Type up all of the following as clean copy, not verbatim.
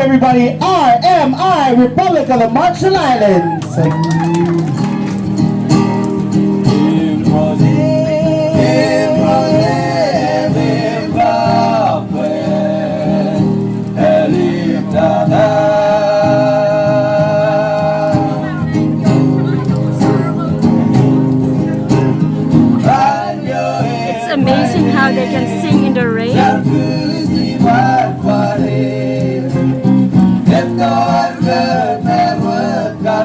everybody, RMI, Republic of the Marshall Islands. It's amazing how they can sing in the rain.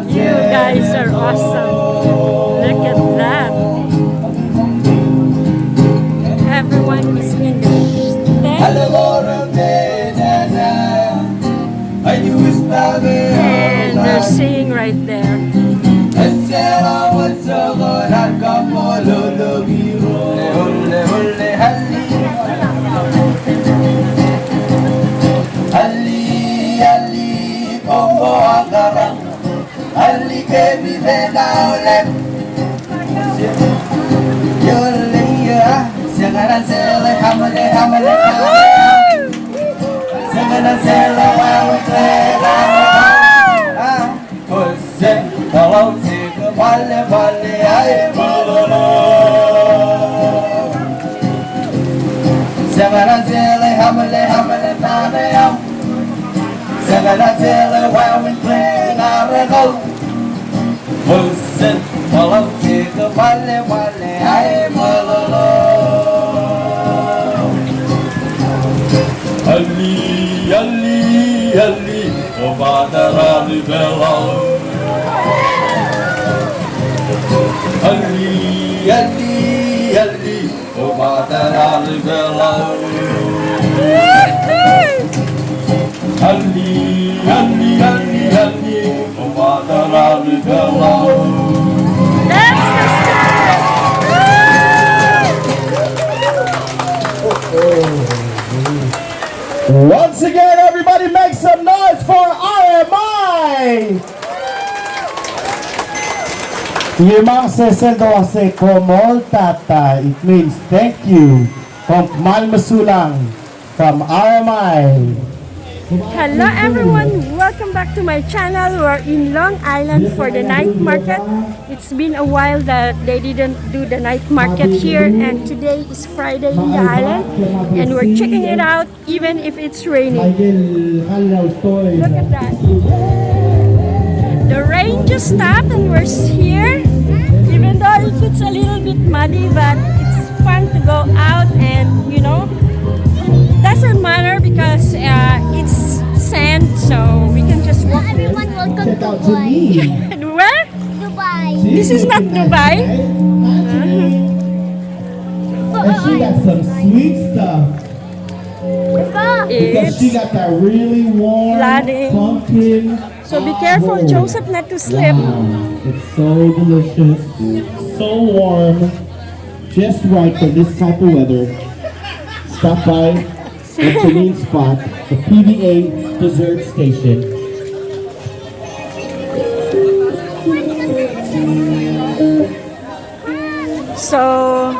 You guys are awesome. Look at that. Everyone is in the tent. And they're singing right there. Once again, everybody make some noise for RMI! Yumang se komol tata. It means thank you. Kongmal masulang from RMI. Hello everyone, welcome back to my channel. We're in Long Island for the night market. It's been a while that they didn't do the night market here, and today is Friday in the island and we're checking it out even if it's raining. Look at that. The rain just stopped and we're here, even though if it's a little bit muddy, but it's fun to go out, and you know, doesn't matter because it's sand, so we can just walk. Everyone, welcome to Dubai. Where? Dubai. This is not Dubai. And she got some sweet stuff. Because she It's got that really warm flooding. pumpkin. so be careful, Joseph, not to slip. Wow, it's so delicious, so warm, just right for this type of weather. Stop by the Janine spot, the PBA dessert station. So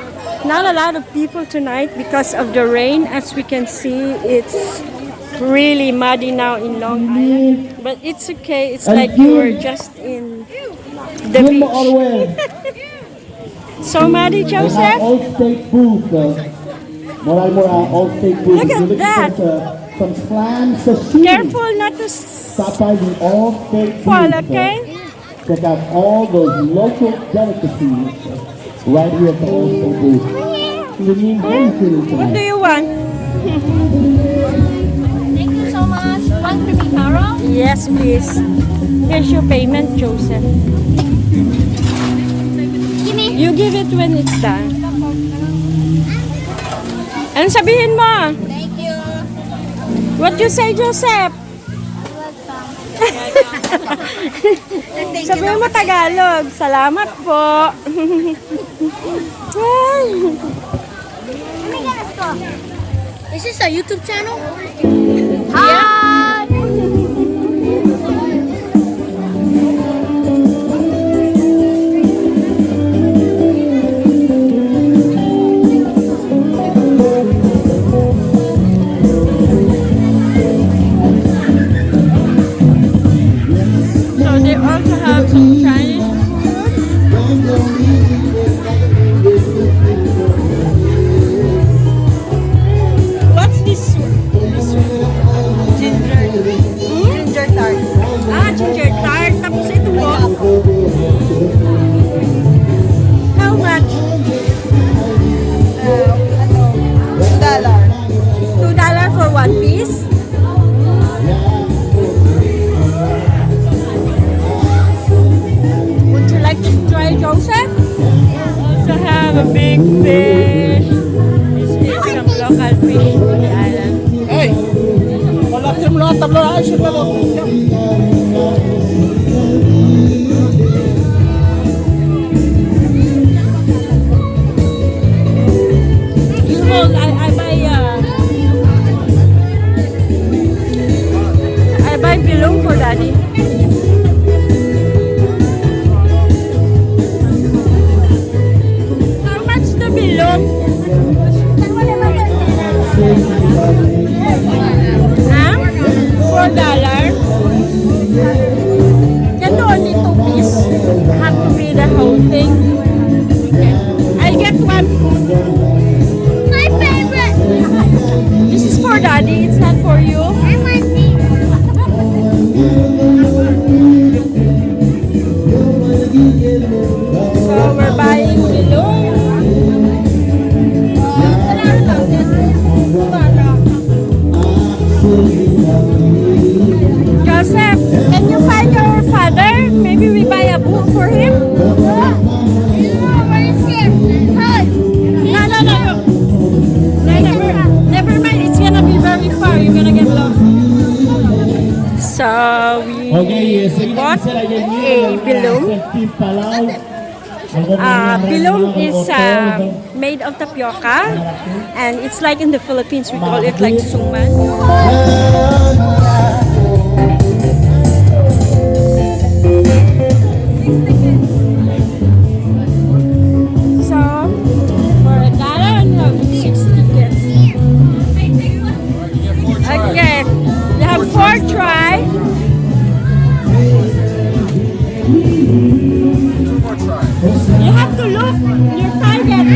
not a lot of people tonight because of the rain. As we can see, it's really muddy now in Long Island, but it's okay. It's like we're just in the Give me all the beach. way. So muddy, They have Joseph. Old State booth. More Old State booth. Look at You're looking that. for some clam sashimi. Careful not to Stop by the Old State fall, booth. okay? Check out all those local delicacies right here at the Old State booth. Janine, how are you feeling What do tonight? you want? Thank you so much. One creamy taro. Yes, please. Here's your payment, Joseph. Gimme. You give it when it's done. Ano sabihin mo? Thank you. What you say, Joseph? Sabihin mo Tagalog. Salamat po. Is this a YouTube channel? Hi. have some Chinese food. What's this one? Ginger. Ginger tart. Ah, ginger tart. Tapos ito po. How much? $2. $2 for one piece. Would you like to try, Joseph? Also have a big fish. This is some local fish on the island. Hey! Wala tayong mga tabla na ayos na lang. You hold, I buy below for daddy. How much the below? Huh? $4. Can do only 2 piece. Have to be the whole thing. I'll get one. My favorite. This is for daddy, it's not for you. I want these. So we're buying below. Joseph, can you find your father? Maybe we buy a book for him? Where is he? Hug. No. Never mind. It's gonna be very far. You're gonna get lost. So we bought a bilum. Bilum is made of tapioca, and it's like in the Philippines we call it like suman. So for $1 you have 6 tickets. Okay, you have 4 try. You have to look your target.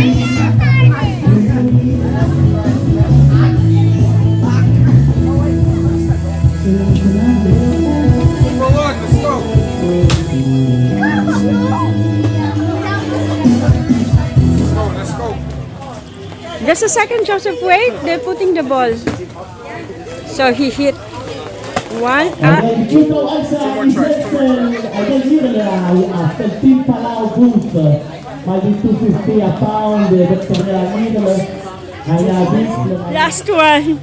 Just a second, Joseph. Wait, they're putting the ball. So he hit one up. Palau booth. Might be 250 a pound. Last one.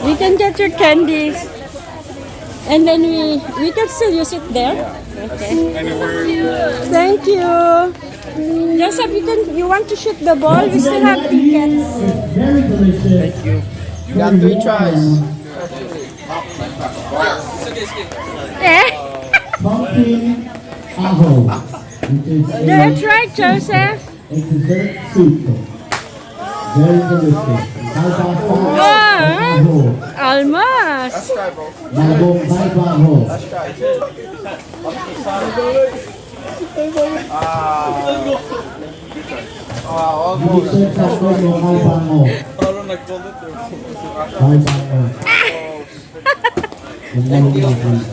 We can get your candies. And then we can still use it there. Okay. Thank you. Joseph, you want to shoot the ball? We still have tickets. Very delicious. Thank you. You got 3 tries. Eh? Pumpkin aho. That's right, Joseph. A dessert soup. Very delicious. Almost. Bagong baho. Almost.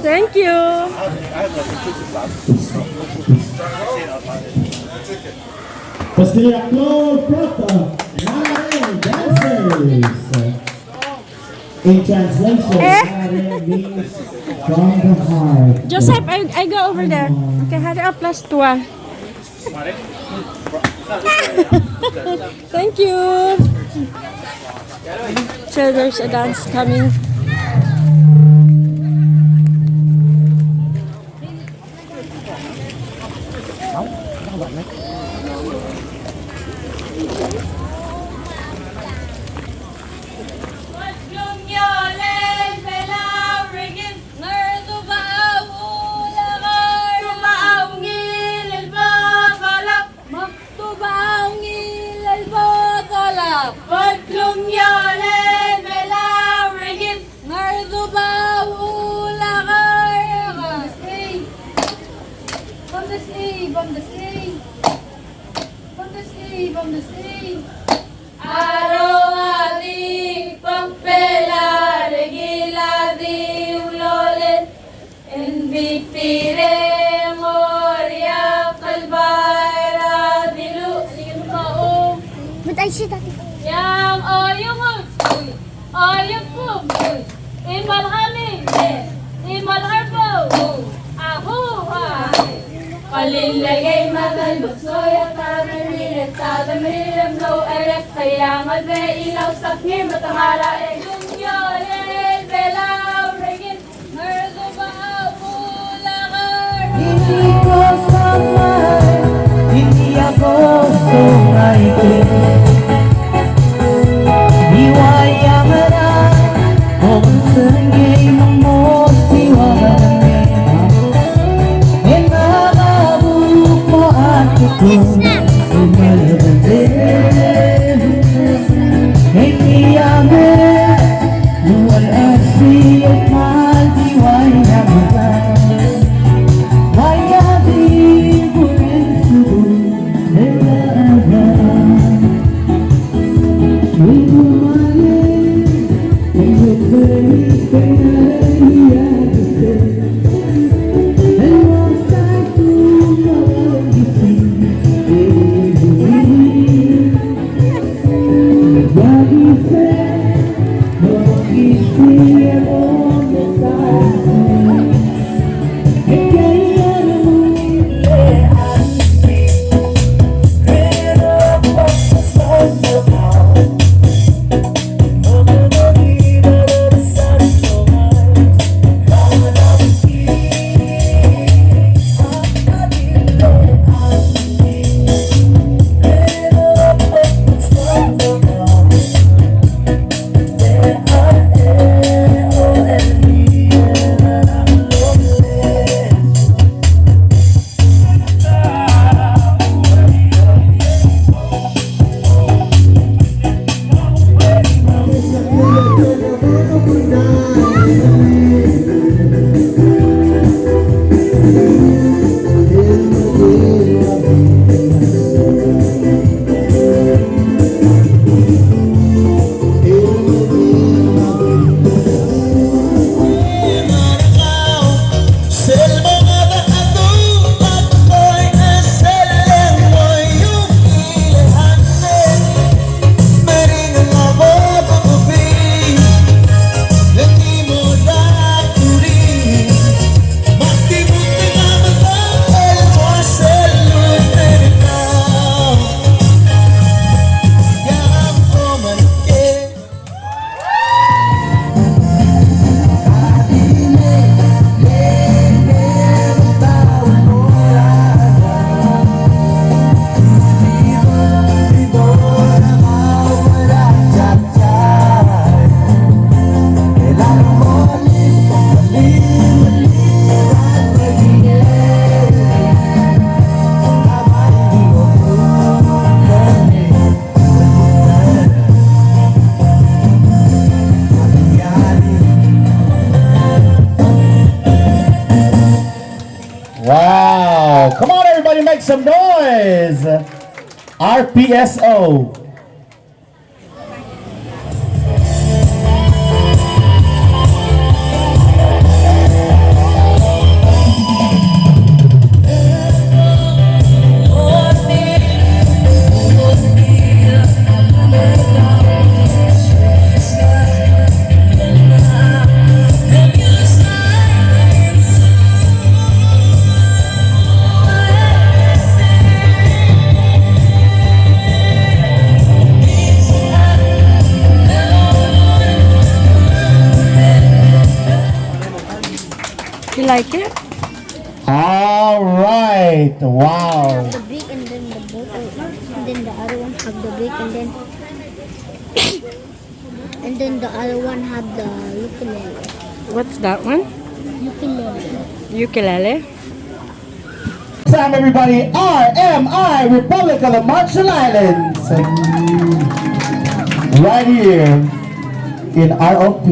Thank you. Pastilha Claude Prata. Dancers. In translation, it means from the heart. Joseph, I go over there. Okay, hari up plus 2. Thank you. So there's a dance coming. Patlong yalet, Palau, Rigid, Narduba, Ulakay, Bamdasi, Aromati, Pampela, Regiladi, Ulolet, Invitire, Moria, Kalbaira, Dilu, Simao, But I see that. Yang oyong, oyong po, Imalhami, Imalharpo, Ahu, Kalilagay magalbuksoy at tadamilit, tadamilit no erek, kaya magbe ilaw sa kir, matamala e gumyolet, belaw, regit, merduba, ulakar. Hindi ko samay, hindi ako sumaitin. Iwayang harap, o ang sangay ng mo, siwagan namin. Inakabuk mo at ito, sumalabandin. Hindi amin, luwal at siyot mahal, iwayang harap. Vaya di por eso de la Wow! Come on, everybody, make some noise! RPSO. You like it? All right. Wow. The big and then the bottle, and then the other one have the big and then and then the other one have the ukulele. What's that one? Ukulele. Ukulele. Time, everybody. RMI, Republic of the Marshall Islands. right here in ROP.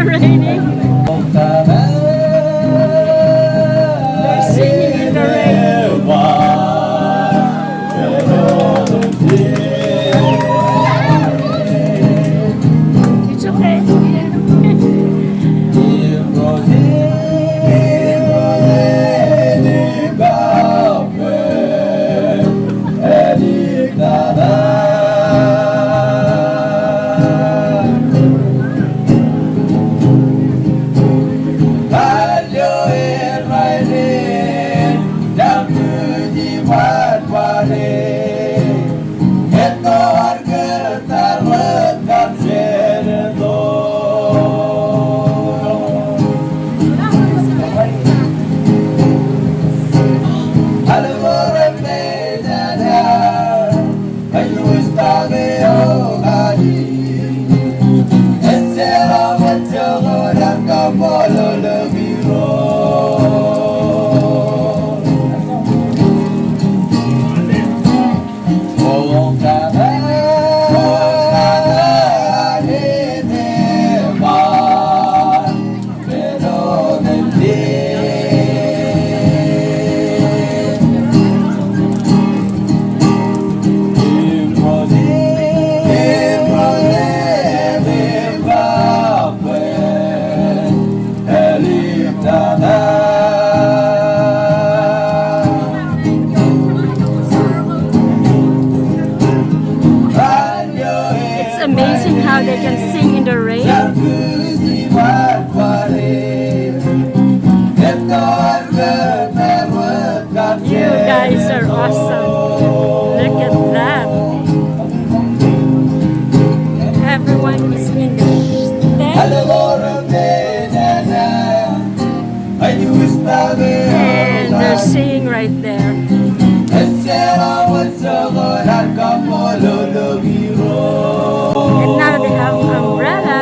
Raining. They're singing in the rain. It's okay. It's amazing how they can sing in the rain. You guys are awesome. Look at that. Everyone is in the tent. And they're singing right there. And now they have umbrella.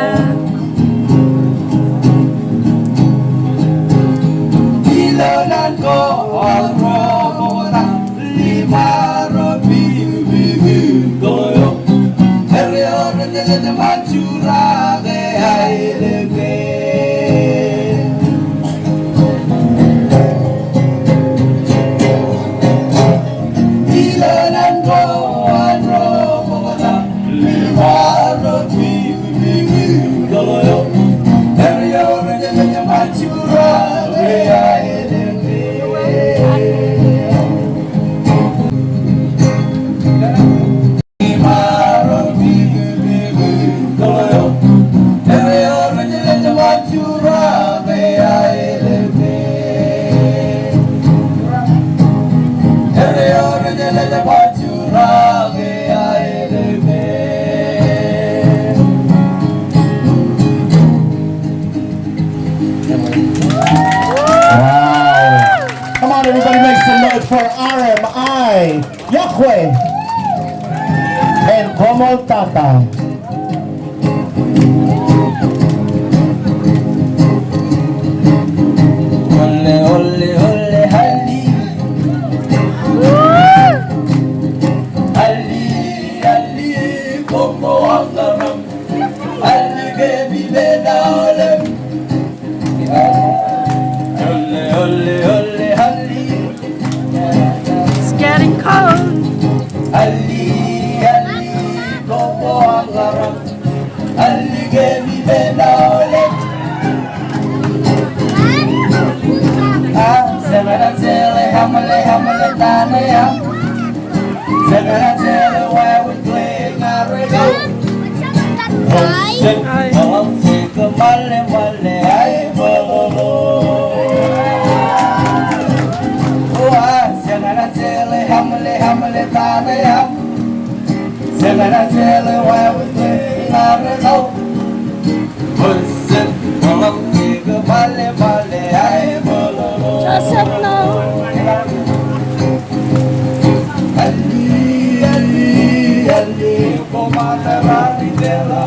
Come on, everybody, make some noise for RMI, Yahweh, and Como Tata. Ole, ole, ole, halli. Halli, halli, como angaram. Halli, baby, beda, ole. Ole, ole, ole, halli. It's getting cold. Halli, halli, como angaram. Halli, baby, beda, ole. Segera sele hamale hamale tane ham. Segera sele where we play ngare go. Sek male male ay bololo. Segera sele hamale hamale tane ham. Segera sele where we play ngare go. Sek male male ay bololo. Joseph, no. Ali, Ali, Ali, comanda la ridela.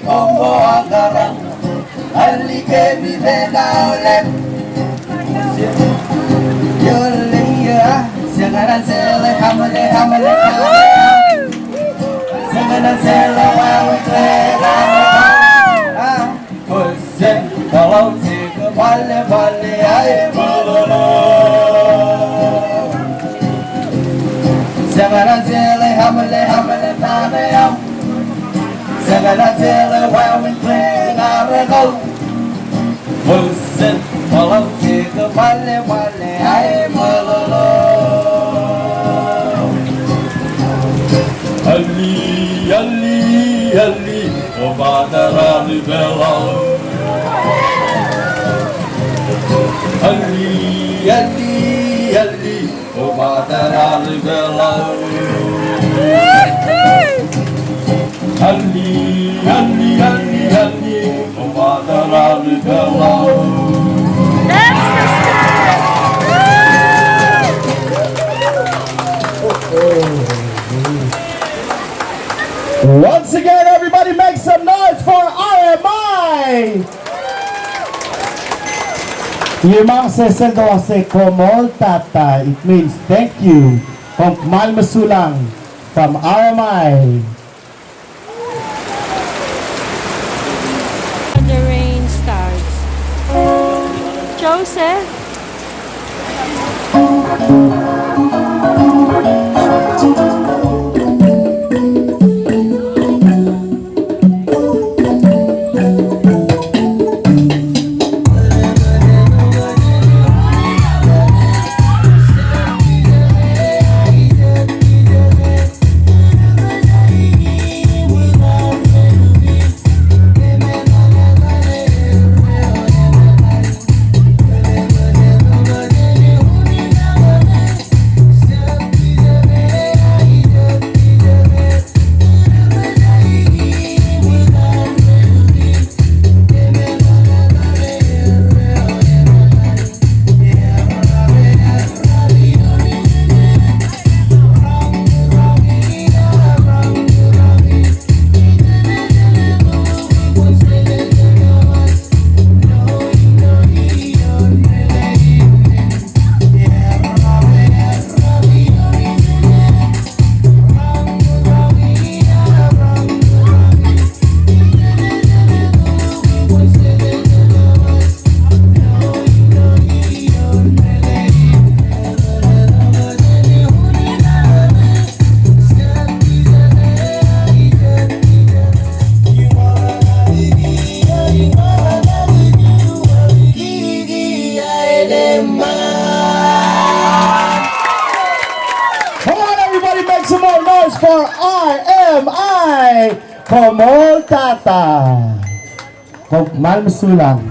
como agarran Ali que vive na olep Yo le ya Sangaran sele hamale hamale Sangaran sele wawe klega Kusen kalau si ke bale bale ay bololo Sangaran sele hamale hamale tanayam Sangaran sele wawe klega rego Kusen kalau si ke bale bale ay bololo Ali Ali Ali Obadara libela Ali Ali Ali Obadara libela Ali Ali Ali Ali Obadara libela That's the Once again, everybody make some noise for RMI! Yemang sesendo se komol tata. It means thank you. Pangmal masulang from RMI. The rain starts. Joseph. Some more noise for RMI Komol Tata. Pangmal masulang.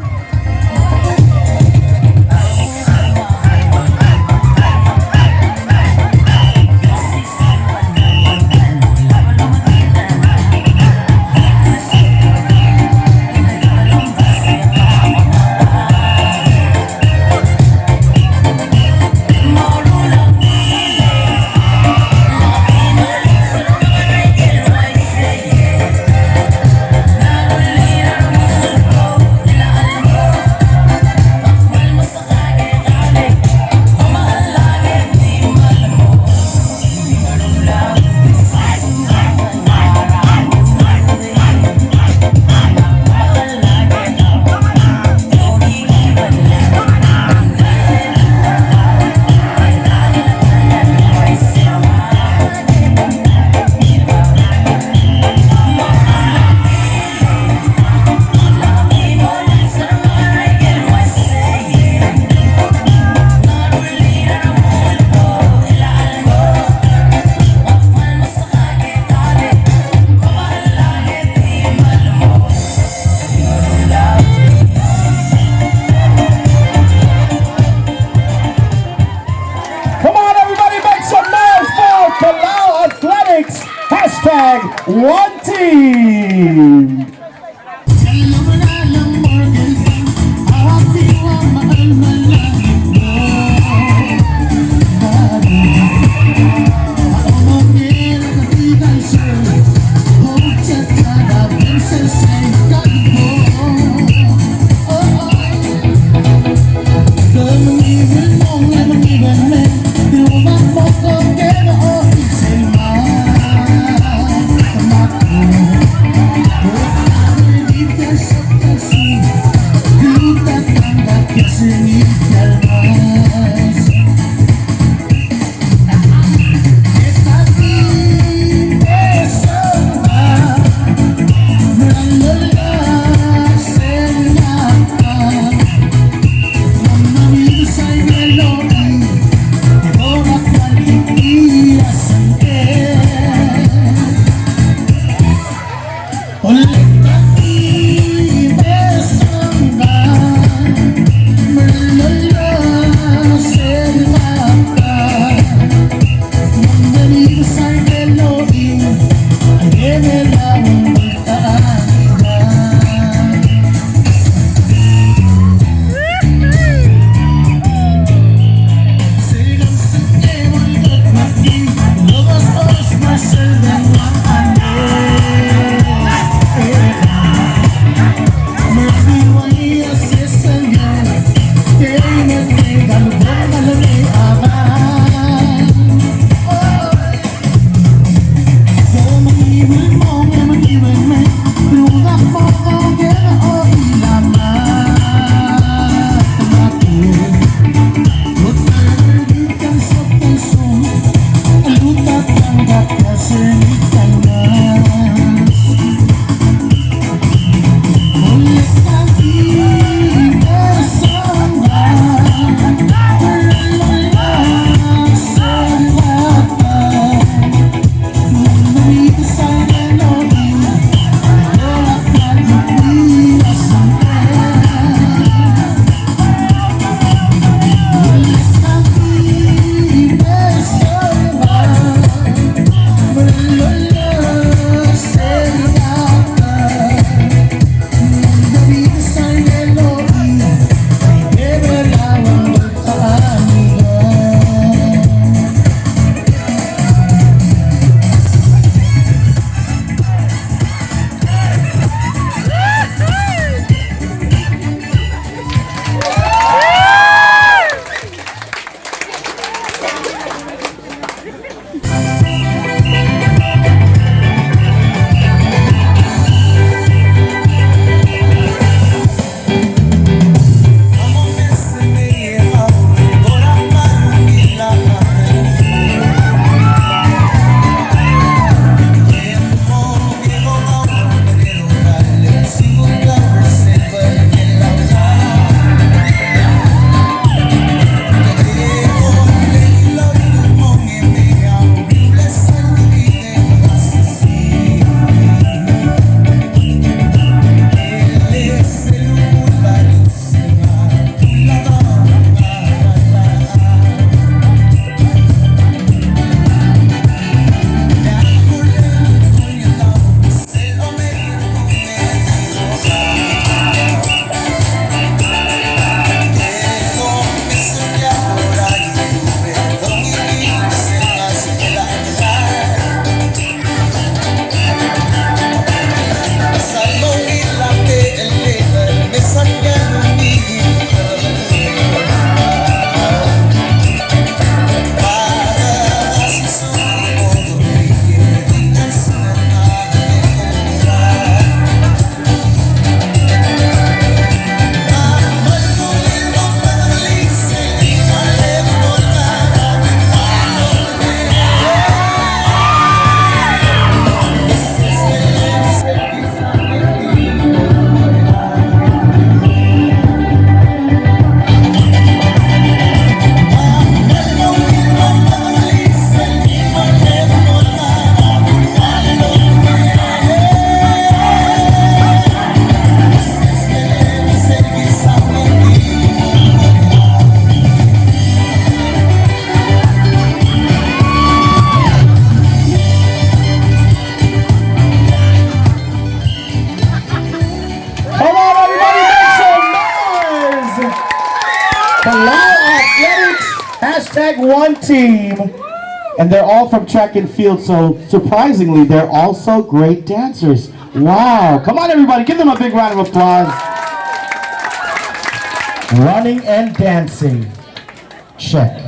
one team. And they're all from track and field, so surprisingly, they're also great dancers. Wow. Come on, everybody. Give them a big round of applause. Running and dancing. Check.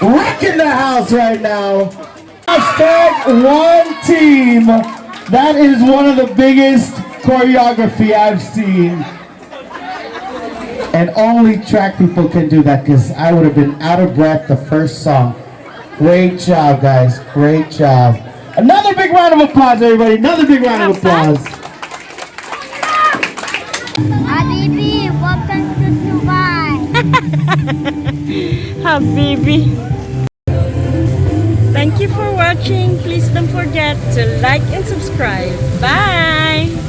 Rocking the house right now. Hashtag one team. That is one of the biggest choreography I've seen. And only track people can do that because I would have been out of breath the first song. Great job, guys. Great job. Another big round of applause, everybody. Another big round of applause. Habibi, welcome to Dubai. Habibi. Thank you for watching. Please don't forget to like and subscribe. Bye!